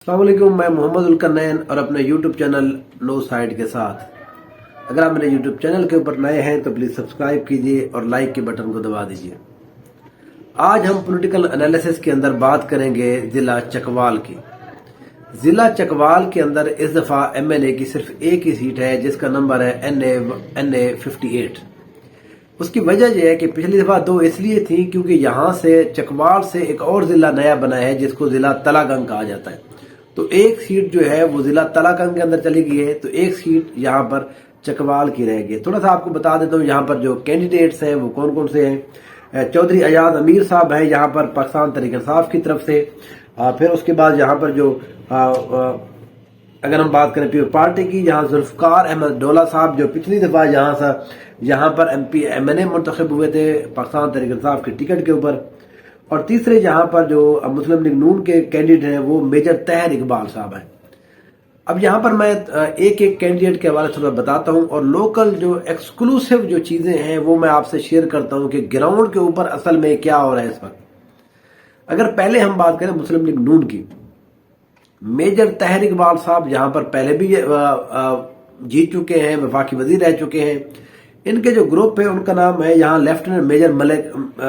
السلام علیکم، میں محمد القنین اور اپنے یوٹیوب چینل نو سائٹ کے ساتھ۔ اگر آپ میرے یوٹیوب چینل کے اوپر نئے ہیں تو پلیز سبسکرائب کیجئے اور لائک کے بٹن کو دبا دیجئے۔ آج ہم پولیٹیکل انالیسس کے اندر بات کریں گے ضلع چکوال کی۔ ضلع چکوال کے اندر اس دفعہ ایم این اے کی صرف ایک ہی سیٹ ہے جس کا نمبر ہے NA 58۔ اس کی وجہ یہ ہے کہ پچھلی دفعہ دو اس لیے تھی کیونکہ یہاں سے چکوال سے ایک اور ضلع نیا بنا ہے جس کو ضلع تلا گنگ کہا جاتا ہے، تو ایک سیٹ جو ہے وہ ضلع تلا گنگ کے اندر چلی گئی ہے، تو ایک سیٹ یہاں پر چکوال کی رہ گئی۔ تھوڑا سا آپ کو بتا دیتا ہوں یہاں پر جو کینڈیڈیٹس ہیں وہ کون کون سے ہیں۔ چودھری ایاز امیر صاحب ہیں یہاں پر پاکستان تحریک انصاف کی طرف سے۔ پھر اس کے بعد یہاں پر جو اگر ہم بات کریں پیپلز پارٹی کی، یہاں ذوالفقار احمد ڈولہ صاحب جو پچھلی دفعہ یہاں پر MNA منتخب ہوئے تھے پاکستان تحریک انصاف کے ٹکٹ کے اوپر۔ اور تیسرے یہاں پر جو مسلم لیگ نون کے کینڈیڈیٹ ہیں وہ میجر طاہر اقبال صاحب ہیں۔ اب یہاں پر میں ایک ایک کینڈیڈیٹ کے حوالے سے بتاتا ہوں اور لوکل جو ایکسکلوسیو جو چیزیں ہیں وہ میں آپ سے شیئر کرتا ہوں کہ گراؤنڈ کے اوپر اصل میں کیا ہو رہا ہے اس وقت۔ اگر پہلے ہم بات کریں مسلم لیگ نون کی، میجر طاہر اقبال صاحب یہاں پر پہلے بھی جیت چکے ہیں، وفاقی وزیر رہ چکے ہیں۔ ان کے جو گروپ ہے ان کا نام ہے یہاں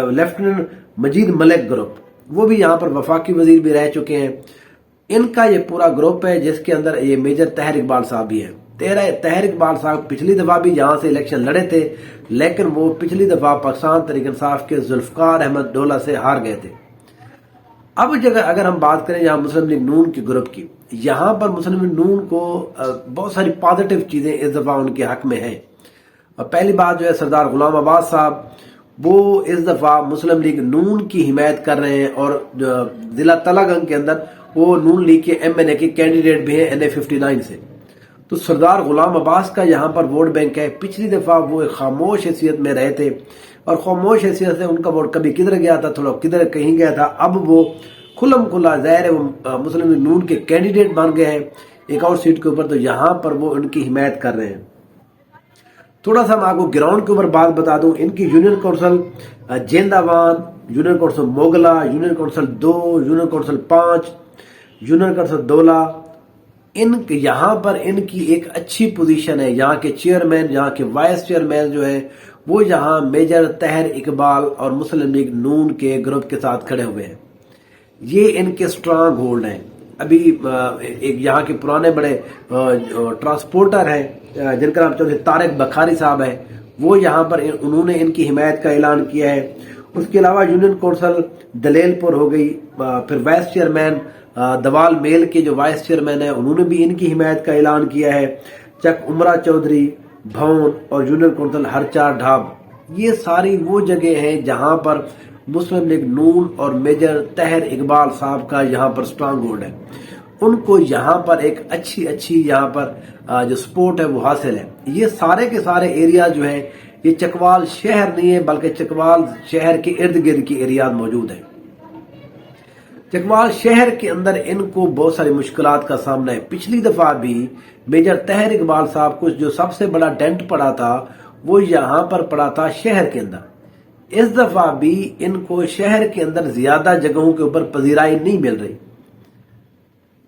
لیفٹیننٹ مجید ملک گروپ، وہ بھی یہاں پر وفاقی وزیر بھی رہ چکے ہیں۔ ان کا یہ پورا گروپ ہے جس کے اندر یہ میجر طاہر اقبال صاحب بھی ہیں۔ طاہر اقبال صاحب پچھلی دفعہ بھی یہاں سے الیکشن لڑے تھے لیکن وہ پچھلی دفعہ پاکستان تحریک انصاف کے ذوالفقار احمد ڈولہ سے ہار گئے تھے۔ اب اگر ہم بات کریں یہاں مسلم لیگ نون کے گروپ کی، یہاں پر مسلم لیگ نون کو بہت ساری پازیٹیو چیزیں اس دفعہ ان کے حق میں ہیں۔ پہلی بات جو ہے سردار غلام عباس صاحب وہ اس دفعہ مسلم لیگ نون کی حمایت کر رہے ہیں اور ضلع تلا گنگ کے اندر وہ نون لیگ کے MNA کے کینڈیڈیٹ بھی ہیں NA 59 سے۔ تو سردار غلام عباس کا یہاں پر ووٹ بینک ہے۔ پچھلی دفعہ وہ ایک خاموش حیثیت میں رہے تھے اور خاموش حیثیت سے ان کا ووٹ کبھی کدھر گیا تھا، تھوڑا کدھر کہیں گیا تھا، اب وہ کھلم کھلا ظاہر ہے وہ مسلم لیگ نون کے کینڈیڈیٹ بن گئے ہیں ایک اور سیٹ کے اوپر، تو یہاں پر وہ ان کی حمایت کر رہے ہیں۔ تھوڑا سا میں آپ کو گراؤنڈ کے اوپر بات بتا دوں، ان کی union council Jindawan, union council Mogla, union council 2، union council 5، union council Dola, یہاں پر ان کی ایک اچھی پوزیشن ہے۔ یہاں کے چیئرمین، یہاں کے وائس چیئرمین جو ہیں وہ یہاں میجر طاہر اقبال اور مسلم لیگ نون کے گروپ کے ساتھ کھڑے ہوئے ہیں۔ یہ ان کے سٹرانگ ہولڈ ہیں۔ ابھی ایک یہاں کے پرانے بڑے ٹرانسپورٹر ہیں جن کا نام چودھری طارق بخاری صاحب ہے، وہ یہاں پر انہوں نے ان کی حمایت کا اعلان کیا ہے۔ اس کے علاوہ یونین کونسل دلیل پور ہو گئی، پھر وائس چیئرمین دوال میل کے جو وائس چیئرمین ہیں انہوں نے بھی ان کی حمایت کا اعلان کیا ہے۔ چک عمرہ چودھری بھون اور یونین کونسل ہرچار ڈھاب، یہ ساری وہ جگہ ہیں جہاں پر مسلم لیگ نون اور میجر طاہر اقبال صاحب کا یہاں پر سٹرانگ ہولڈ ہے۔ ان کو یہاں پر ایک اچھی یہاں پر جو سپورٹ ہے وہ حاصل ہے۔ یہ سارے کے سارے ایریا جو ہیں یہ چکوال شہر نہیں ہے بلکہ چکوال شہر کے ارد گرد کی ایریاز موجود ہیں۔ چکوال شہر کے اندر ان کو بہت ساری مشکلات کا سامنا ہے۔ پچھلی دفعہ بھی میجر طاہر اقبال صاحب کو جو سب سے بڑا ڈینٹ پڑا تھا وہ یہاں پر پڑا تھا شہر کے اندر۔ اس دفعہ بھی ان کو شہر کے اندر زیادہ جگہوں کے اوپر پذیرائی نہیں مل رہی،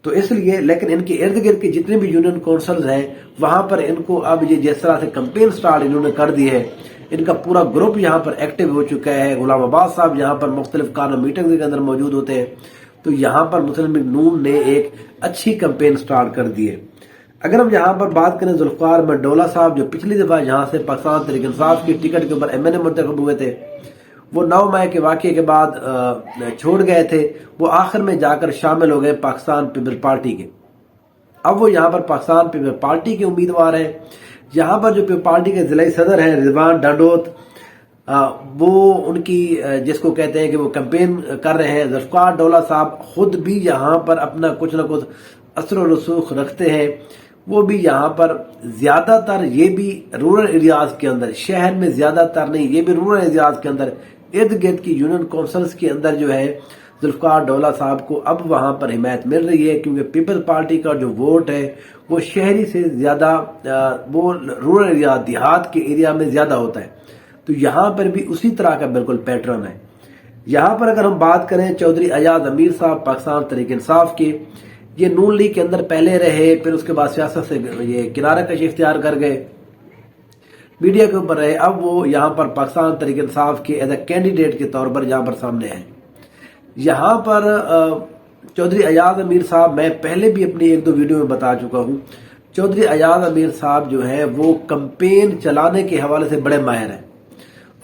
تو اس لیے لیکن ان کے ارد گرد کے جتنے بھی یونین کونسلز ہیں وہاں پر ان کو اب یہ جس طرح سے کمپین سٹارٹ انہوں نے کر دی ہے، ان کا پورا گروپ یہاں پر ایکٹیو ہو چکا ہے۔ غلام عباس صاحب یہاں پر مختلف کارنر میٹنگز کے اندر موجود ہوتے ہیں، تو یہاں پر مسلم لیگ نون نے ایک اچھی کمپین سٹارٹ کر دی ہے۔ اگر ہم یہاں پر بات کریں ذوالفقار احمد ڈولہ صاحب جو پچھلی دفعہ یہاں سے پاکستان تحریک انصاف کی ٹکٹ کے اوپر MNA منتخب ہوئے تھے، وہ 9 مئی کے واقعے کے بعد چھوڑ گئے تھے، وہ آخر میں جا کر شامل ہو گئے پاکستان پیپلز پارٹی کے۔ اب وہ یہاں پر پاکستان پیپلز پارٹی کے امیدوار ہیں۔ یہاں پر جو پیپلز پارٹی کے ضلعی صدر ہیں رضوان ڈانڈوت، وہ ان کی جس کو کہتے ہیں کہ وہ کمپین کر رہے ہیں۔ ذوالفقار ڈولہ صاحب خود بھی یہاں پر اپنا کچھ نہ کچھ اثر و رسوخ رکھتے ہیں، وہ بھی یہاں پر زیادہ تر یہ بھی رورل ایریاز کے اندر، شہر میں زیادہ تر نہیں، یہ بھی رورل ایریاز کے اندر ارد گرد کی یونین کونسلز کے اندر جو ہے ذوالفقار ڈولہ صاحب کو اب وہاں پر حمایت مل رہی ہے، کیونکہ پیپلز پارٹی کا جو ووٹ ہے وہ شہری سے زیادہ وہ رورل ایریا دیہات کے ایریا میں زیادہ ہوتا ہے، تو یہاں پر بھی اسی طرح کا بالکل پیٹرن ہے۔ یہاں پر اگر ہم بات کریں چودھری ایاز امیر صاحب پاکستان تحریک انصاف کے، یہ نون لیگ کے اندر پہلے رہے، پھر اس کے بعد سیاست سے یہ کنارہ کشی اختیار کر گئے، میڈیا کے اوپر رہے، اب وہ یہاں پر پاکستان تحریک انصاف کے ایز اے کینڈیڈیٹ کے طور پر یہاں پر سامنے ہیں۔ یہاں پر چودھری ایاز امیر صاحب، میں پہلے بھی اپنی ایک دو ویڈیو میں بتا چکا ہوں، چودھری ایاز امیر صاحب جو ہیں وہ کمپین چلانے کے حوالے سے بڑے ماہر ہیں۔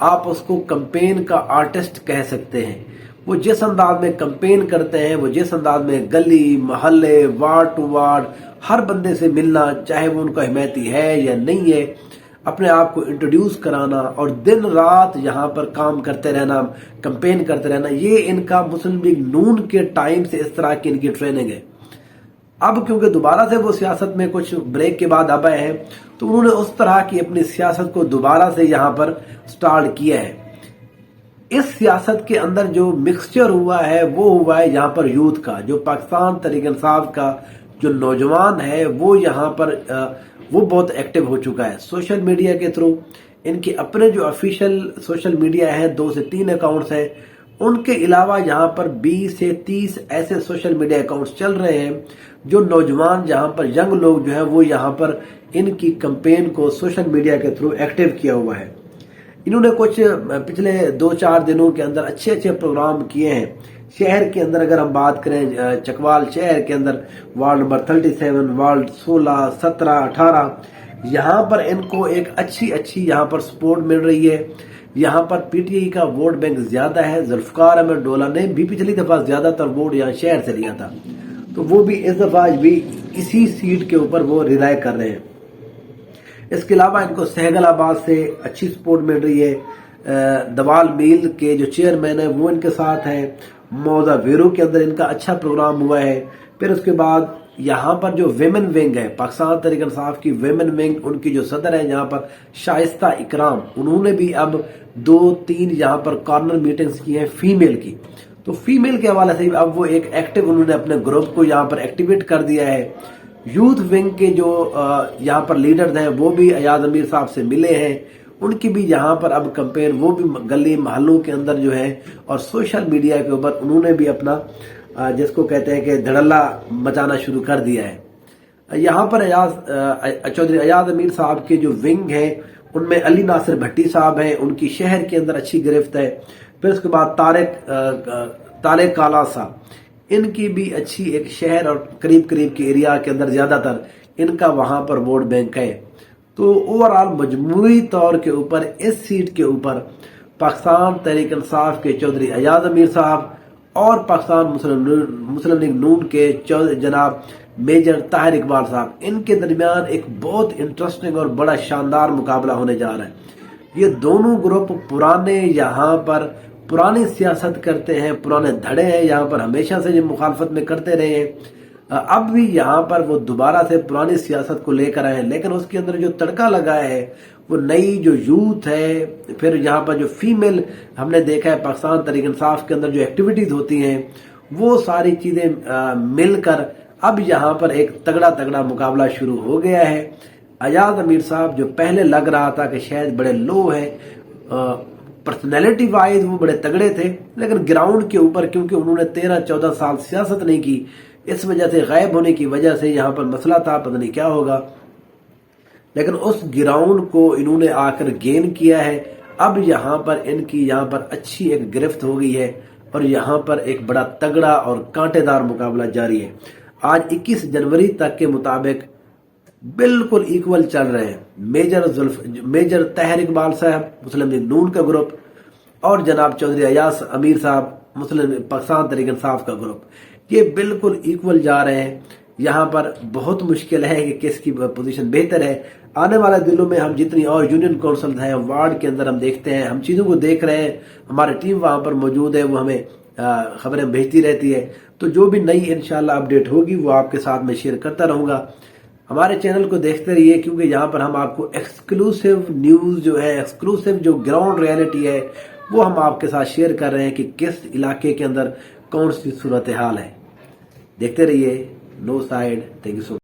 آپ اس کو کمپین کا آرٹسٹ کہہ سکتے ہیں۔ وہ جس انداز میں کمپین کرتے ہیں، وہ جس انداز میں گلی محلے وارڈ ٹو وارڈ ہر بندے سے ملنا، چاہے وہ ان کا حمایتی ہے یا نہیں ہے، اپنے آپ کو انٹروڈیوس کرانا اور دن رات یہاں پر کام کرتے رہنا، کمپین کرتے رہنا، یہ ان کا مسلم لیگ نون کے ٹائم سے اس طرح کی ان کی ٹریننگ ہے۔ اب کیونکہ دوبارہ سے وہ سیاست میں کچھ بریک کے بعد اب آئے ہیں، تو انہوں نے اس طرح کی اپنی سیاست کو دوبارہ سے یہاں پر سٹارٹ کیا ہے۔ اس سیاست کے اندر جو مکسچر ہوا ہے وہ ہوا ہے یہاں پر یوتھ کا، جو پاکستان تحریک انصاف کا جو نوجوان ہے وہ یہاں پر وہ بہت ایکٹیو ہو چکا ہے سوشل میڈیا کے تھرو۔ ان کے اپنے جو آفیشیل سوشل میڈیا ہے 2 سے 3 اکاؤنٹس ہیں، ان کے علاوہ یہاں پر 20 سے 30 ایسے سوشل میڈیا اکاؤنٹس چل رہے ہیں جو نوجوان یہاں پر ینگ لوگ جو ہیں وہ یہاں پر ان کی کمپین کو سوشل میڈیا کے تھرو ایکٹیو کیا ہوا ہے۔ انہوں نے کچھ پچھلے 2-4 دنوں کے اندر اچھے پروگرام کیے ہیں۔ شہر کے اندر اگر ہم بات کریں، چکوال شہر کے اندر وارڈ نمبر 37، وارڈ 16، 17، 18، یہاں پر ان کو ایک اچھی یہاں پر سپورٹ مل رہی ہے۔ یہاں پر پی ٹی آئی کا ووٹ بینک زیادہ ہے۔ ذوالفقار احمد ڈولہ نے بھی پچھلی دفعہ زیادہ تر ووٹ یہاں شہر سے لیا تھا، تو وہ بھی اس دفعہ بھی اسی سیٹ کے اوپر وہ ریلائے کر رہے ہیں۔ اس کے علاوہ ان کو سہگل آباد سے اچھی سپورٹ مل رہی ہے۔ دوال میل کے جو چیئرمین ہیں وہ ان کے ساتھ ہیں۔ موضع ویرو کے اندر ان کا اچھا پروگرام ہوا ہے۔ پھر اس کے بعد یہاں پر جو ویمن ونگ ہے، پاکستان تحریک انصاف کی ویمن ونگ، ان کی جو صدر ہے یہاں پر شائستہ اکرام، انہوں نے بھی اب 2-3 یہاں پر کارنر میٹنگز کی ہیں فیمیل کی، تو فیمیل کے حوالے سے اب وہ ایک ایکٹیو انہوں نے اپنے گروپ کو یہاں پر ایکٹیویٹ کر دیا ہے۔ یوتھ ونگ کے جو یہاں پر لیڈرز ہیں وہ بھی ایاز امیر صاحب سے ملے ہیں، ان کی بھی یہاں پر اب کمپین، وہ بھی گلی محلوں کے اندر جو ہے اور سوشل میڈیا کے اوپر انہوں نے بھی اپنا جس کو کہتے ہیں کہ دھڑلہ مچانا شروع کر دیا ہے۔ یہاں پر چودھری ایاز امیر صاحب کے جو ونگ ہیں ان میں علی ناصر بھٹی صاحب ہیں، ان کی شہر کے اندر اچھی گرفت ہے۔ پھر اس کے بعد طارق کالا صاحب، ان کی بھی اچھی ایک شہر اور قریب کے ایریا کے اندر زیادہ تر ان کا وہاں پر ووٹ بینک ہے۔ تو اوورآل مجموعی طور کے اوپر اس سیٹ کے اوپر پاکستان تحریک انصاف کے چودھری ایاز امیر صاحب اور پاکستان مسلم لیگ نون کے جناب میجر طاہر اقبال صاحب، ان کے درمیان ایک بہت انٹرسٹنگ اور بڑا شاندار مقابلہ ہونے جا رہا ہے۔ یہ دونوں گروپ یہاں پر پرانی سیاست کرتے ہیں، پرانے دھڑے ہیں، یہاں پر ہمیشہ سے جو مخالفت میں کرتے رہے ہیں، اب بھی یہاں پر وہ دوبارہ سے پرانی سیاست کو لے کر آئے ہیں، لیکن اس کے اندر جو تڑکا لگایا ہے وہ نئی جو یوتھ ہے، پھر یہاں پر جو فیمیل ہم نے دیکھا ہے پاکستان تحریک انصاف کے اندر جو ایکٹیویٹیز ہوتی ہیں، وہ ساری چیزیں مل کر اب یہاں پر ایک تگڑا مقابلہ شروع ہو گیا ہے۔ ایاز امیر صاحب جو پہلے لگ رہا تھا کہ شاید بڑے لو ہیں، پرسنالٹی وائز وہ بڑے تگڑے تھے، لیکن گراؤنڈ کے اوپر کیونکہ انہوں نے 13-14 سال سیاست نہیں کی، اس وجہ سے غائب ہونے کی وجہ سے یہاں پر مسئلہ تھا، پتہ نہیں کیا ہوگا، لیکن اس گراؤنڈ کو انہوں نے آ کر گین کیا ہے۔ اب یہاں پر ان کی یہاں پر اچھی ایک گرفت ہو گئی ہے اور یہاں پر ایک بڑا تگڑا اور کانٹے دار مقابلہ جاری ہے۔ آج 21 جنوری تک کے مطابق بالکل ایکول چل رہے ہیں۔ میجر طاہر اقبال صاحب مسلم لیگ نون کا گروپ اور جناب چودھری ایاز امیر صاحب پاکستان تحریک انصاف کا گروپ، یہ بالکل ایکول جا رہے ہیں۔ یہاں پر بہت مشکل ہے کہ کس کی پوزیشن بہتر ہے۔ آنے والے دنوں میں ہم جتنی اور یونین کونسل ہیں وارڈ کے اندر ہم دیکھتے ہیں، ہم چیزوں کو دیکھ رہے ہیں، ہماری ٹیم وہاں پر موجود ہے، وہ ہمیں خبریں بھیجتی رہتی ہے، تو جو بھی نئی انشاءاللہ اپڈیٹ ہوگی وہ آپ کے ساتھ میں شیئر کرتا رہوں گا۔ ہمارے چینل کو دیکھتے رہیے، کیونکہ یہاں پر ہم آپ کو ایکسکلوسیو نیوز جو ہے، ایکسکلوسیو جو گراؤنڈ ریئلٹی ہے وہ ہم آپ کے ساتھ شیئر کر رہے ہیں کہ کس علاقے کے اندر کون سی صورتحال ہے۔ دیکھتے رہیے نو سائیڈ۔ Thank you so much.